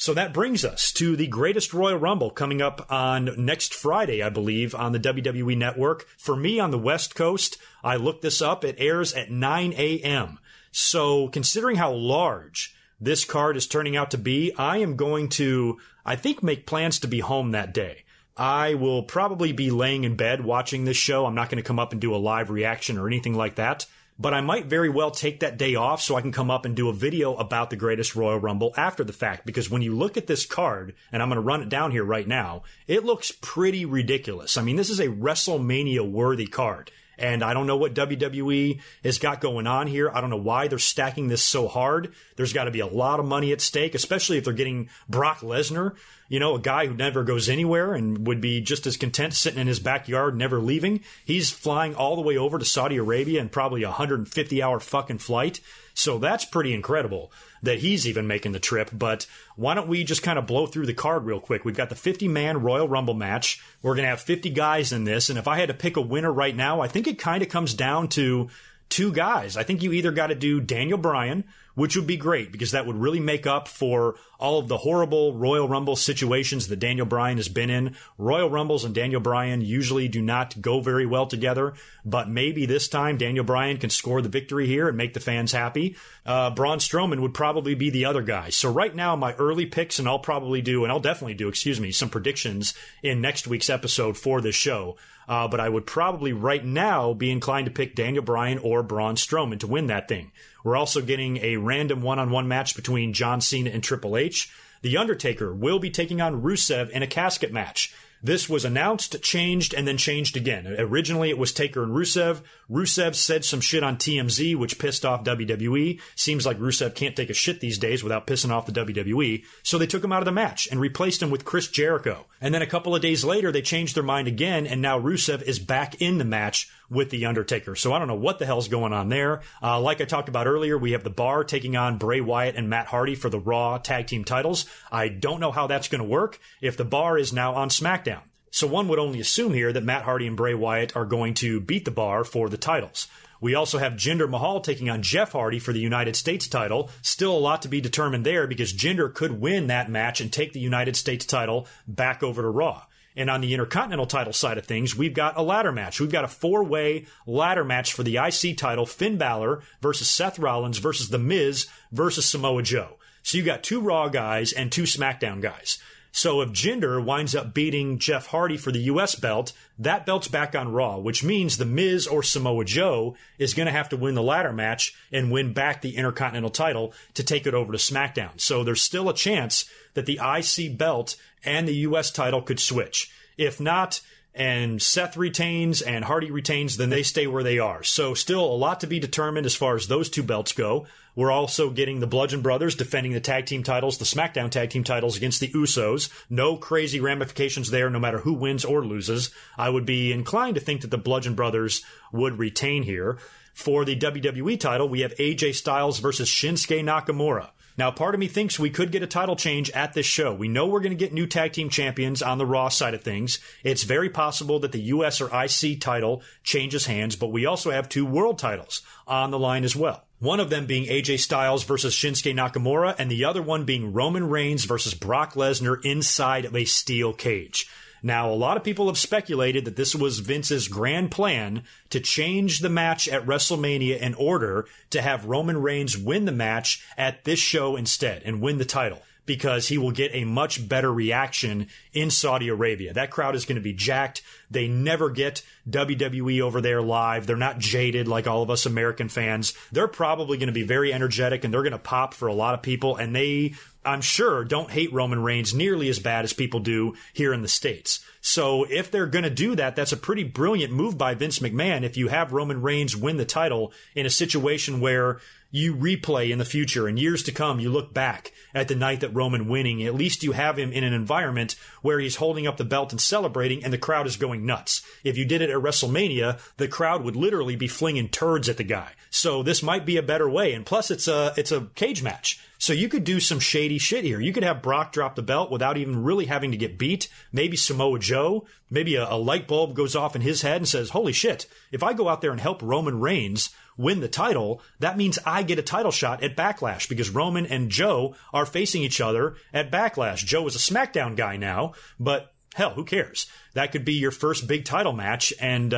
So that brings us to the greatest Royal Rumble coming up on next Friday, I believe, on the WWE Network. For me, on the West Coast, I looked this up. It airs at 9 a.m. So considering how large this card is turning out to be, I am going to, I think, make plans to be home that day. I will probably be laying in bed watching this show. I'm not going to come up and do a live reaction or anything like that. But I might very well take that day off so I can come up and do a video about the greatest Royal Rumble after the fact. Because when you look at this card, and I'm going to run it down here right now, it looks pretty ridiculous. I mean, this is a WrestleMania-worthy card. And I don't know what WWE has got going on here. I don't know why they're stacking this so hard. There's got to be a lot of money at stake, especially if they're getting Brock Lesnar, you know, a guy who never goes anywhere and would be just as content sitting in his backyard, never leaving. He's flying all the way over to Saudi Arabia in probably a 150-hour fucking flight. So that's pretty incredible that he's even making the trip. But why don't we just kind of blow through the card real quick? We've got the 50-man Royal Rumble match. We're going to have 50 guys in this. And if I had to pick a winner right now, I think it kind of comes down to two guys. I think you either got to do Daniel Bryan, which would be great because that would really make up for all of the horrible Royal Rumble situations that Daniel Bryan has been in. Royal Rumbles and Daniel Bryan usually do not go very well together, but maybe this time Daniel Bryan can score the victory here and make the fans happy. Braun Strowman would probably be the other guy. So right now, my early picks, and I'll definitely do, some predictions in next week's episode for this show. But I would probably right now be inclined to pick Daniel Bryan or Braun Strowman to win that thing. We're also getting a random one-on-one match between John Cena and Triple H. The Undertaker will be taking on Rusev in a casket match. This was announced, changed, and then changed again. Originally, it was Taker and Rusev. Rusev said some shit on TMZ, which pissed off WWE. Seems like Rusev can't take a shit these days without pissing off the WWE. So they took him out of the match and replaced him with Chris Jericho. And then a couple of days later, they changed their mind again, and now Rusev is back in the match with The Undertaker. So I don't know what the hell's going on there. Like I talked about earlier, we have The Bar taking on Bray Wyatt and Matt Hardy for the Raw Tag Team titles. I don't know how that's going to work if The Bar is now on SmackDown. So one would only assume here that Matt Hardy and Bray Wyatt are going to beat The Bar for the titles. We also have Jinder Mahal taking on Jeff Hardy for the United States title. Still a lot to be determined there because Jinder could win that match and take the United States title back over to Raw. And on the Intercontinental title side of things, we've got a ladder match. We've got a four-way ladder match for the IC title. Finn Balor versus Seth Rollins versus The Miz versus Samoa Joe. So you got two Raw guys and two SmackDown guys. So if Jinder winds up beating Jeff Hardy for the U.S. belt, that belt's back on Raw, which means The Miz or Samoa Joe is going to have to win the ladder match and win back the Intercontinental title to take it over to SmackDown. So there's still a chance that the IC belt and the U.S. title could switch. If not, and Seth retains and Hardy retains, then they stay where they are. So still a lot to be determined as far as those two belts go. We're also getting the Bludgeon Brothers defending the tag team titles, the SmackDown tag team titles against the Usos. No crazy ramifications there, no matter who wins or loses. I would be inclined to think that the Bludgeon Brothers would retain here. For the WWE title, we have AJ Styles versus Shinsuke Nakamura. Now, part of me thinks we could get a title change at this show. We know we're going to get new tag team champions on the Raw side of things. It's very possible that the US or IC title changes hands, but we also have two world titles on the line as well. One of them being AJ Styles versus Shinsuke Nakamura, and the other one being Roman Reigns versus Brock Lesnar inside of a steel cage. Now, a lot of people have speculated that this was Vince's grand plan to change the match at WrestleMania in order to have Roman Reigns win the match at this show instead and win the title, because he will get a much better reaction in Saudi Arabia. That crowd is going to be jacked. They never get WWE over there live. They're not jaded like all of us American fans. They're probably going to be very energetic, and they're going to pop for a lot of people, and they, I'm sure, don't hate Roman Reigns nearly as bad as people do here in the States. So if they're going to do that, that's a pretty brilliant move by Vince McMahon if you have Roman Reigns win the title in a situation where you replay in the future and years to come, you look back at the night that Roman winning, at least you have him in an environment where he's holding up the belt and celebrating and the crowd is going nuts. If you did it at WrestleMania, the crowd would literally be flinging turds at the guy. So this might be a better way. And plus it's a cage match. So you could do some shady shit here. You could have Brock drop the belt without even really having to get beat. Maybe Samoa Joe, maybe a light bulb goes off in his head and says, holy shit, if I go out there and help Roman Reigns win the title, that means I get a title shot at Backlash because Roman and Joe are facing each other at Backlash. Joe is a SmackDown guy now, but hell, who cares? That could be your first big title match, and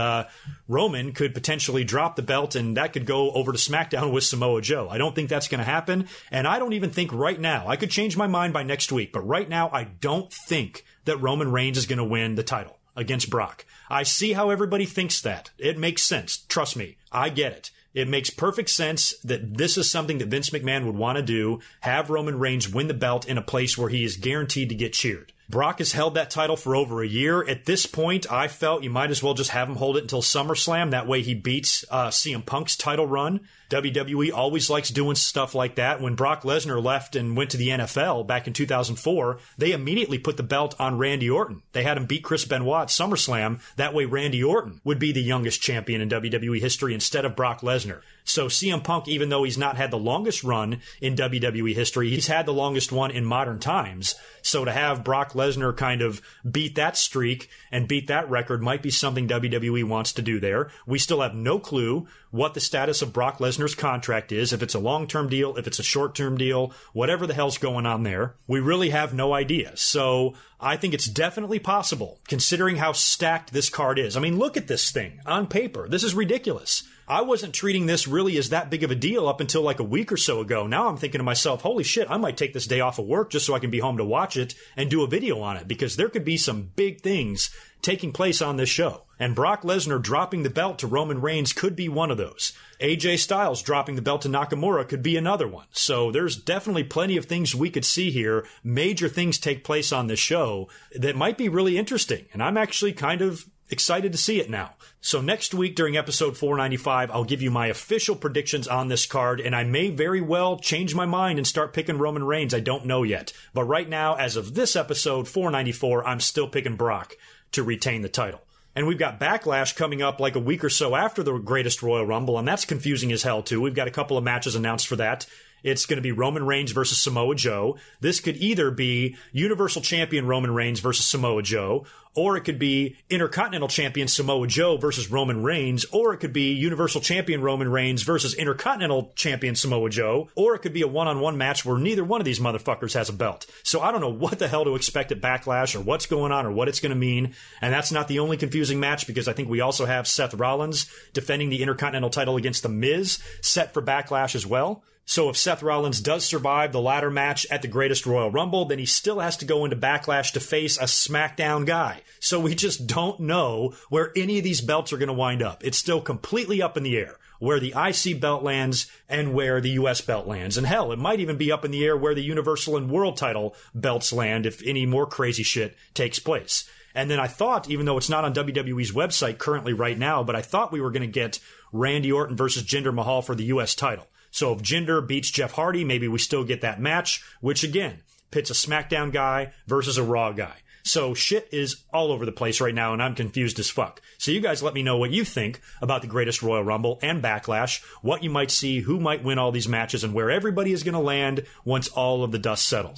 Roman could potentially drop the belt, and that could go over to SmackDown with Samoa Joe. I don't think that's going to happen, and I don't even think right now, I could change my mind by next week, but right now I don't think that Roman Reigns is going to win the title against Brock. I see how everybody thinks that. It makes sense. Trust me, I get it. It makes perfect sense that this is something that Vince McMahon would want to do, have Roman Reigns win the belt in a place where he is guaranteed to get cheered. Brock has held that title for over a year. At this point, I felt you might as well just have him hold it until SummerSlam. That way he beats CM Punk's title run. WWE always likes doing stuff like that. When Brock Lesnar left and went to the NFL back in 2004, they immediately put the belt on Randy Orton. They had him beat Chris Benoit at SummerSlam. That way Randy Orton would be the youngest champion in WWE history instead of Brock Lesnar. So CM Punk, even though he's not had the longest run in WWE history, he's had the longest one in modern times. So to have Brock Lesnar kind of beat that streak and beat that record might be something WWE wants to do there. We still have no clue what the status of Brock Lesnar's contract is, if it's a long-term deal, if it's a short-term deal, whatever the hell's going on there. We really have no idea. So I think it's definitely possible, considering how stacked this card is. I mean, look at this thing on paper. This is ridiculous. I wasn't treating this really as that big of a deal up until like a week or so ago. Now I'm thinking to myself, holy shit, I might take this day off of work just so I can be home to watch it and do a video on it, because there could be some big things taking place on this show. And Brock Lesnar dropping the belt to Roman Reigns could be one of those. AJ Styles dropping the belt to Nakamura could be another one. So there's definitely plenty of things we could see here. Major things take place on this show that might be really interesting. And I'm actually kind of excited to see it now. So next week during episode 495, I'll give you my official predictions on this card, and I may very well change my mind and start picking Roman Reigns. I don't know yet. But right now, as of this episode 494, I'm still picking Brock to retain the title. And we've got Backlash coming up like a week or so after the Greatest Royal Rumble, and that's confusing as hell too. We've got a couple of matches announced for that. It's going to be Roman Reigns versus Samoa Joe. This could either be Universal Champion Roman Reigns versus Samoa Joe, or it could be Intercontinental Champion Samoa Joe versus Roman Reigns, or it could be Universal Champion Roman Reigns versus Intercontinental Champion Samoa Joe, or it could be a one-on-one match where neither one of these motherfuckers has a belt. So I don't know what the hell to expect at Backlash or what's going on or what it's going to mean. And that's not the only confusing match, because I think we also have Seth Rollins defending the Intercontinental title against The Miz set for Backlash as well. So if Seth Rollins does survive the ladder match at the Greatest Royal Rumble, then he still has to go into Backlash to face a SmackDown guy. So we just don't know where any of these belts are going to wind up. It's still completely up in the air where the IC belt lands and where the US belt lands. And hell, it might even be up in the air where the Universal and World title belts land if any more crazy shit takes place. And then I thought, even though it's not on WWE's website currently right now, but I thought we were going to get Randy Orton versus Jinder Mahal for the US title. So if Jinder beats Jeff Hardy, maybe we still get that match, which again, pits a SmackDown guy versus a Raw guy. So shit is all over the place right now, and I'm confused as fuck. So you guys let me know what you think about the Greatest Royal Rumble and Backlash, what you might see, who might win all these matches, and where everybody is going to land once all of the dust settles.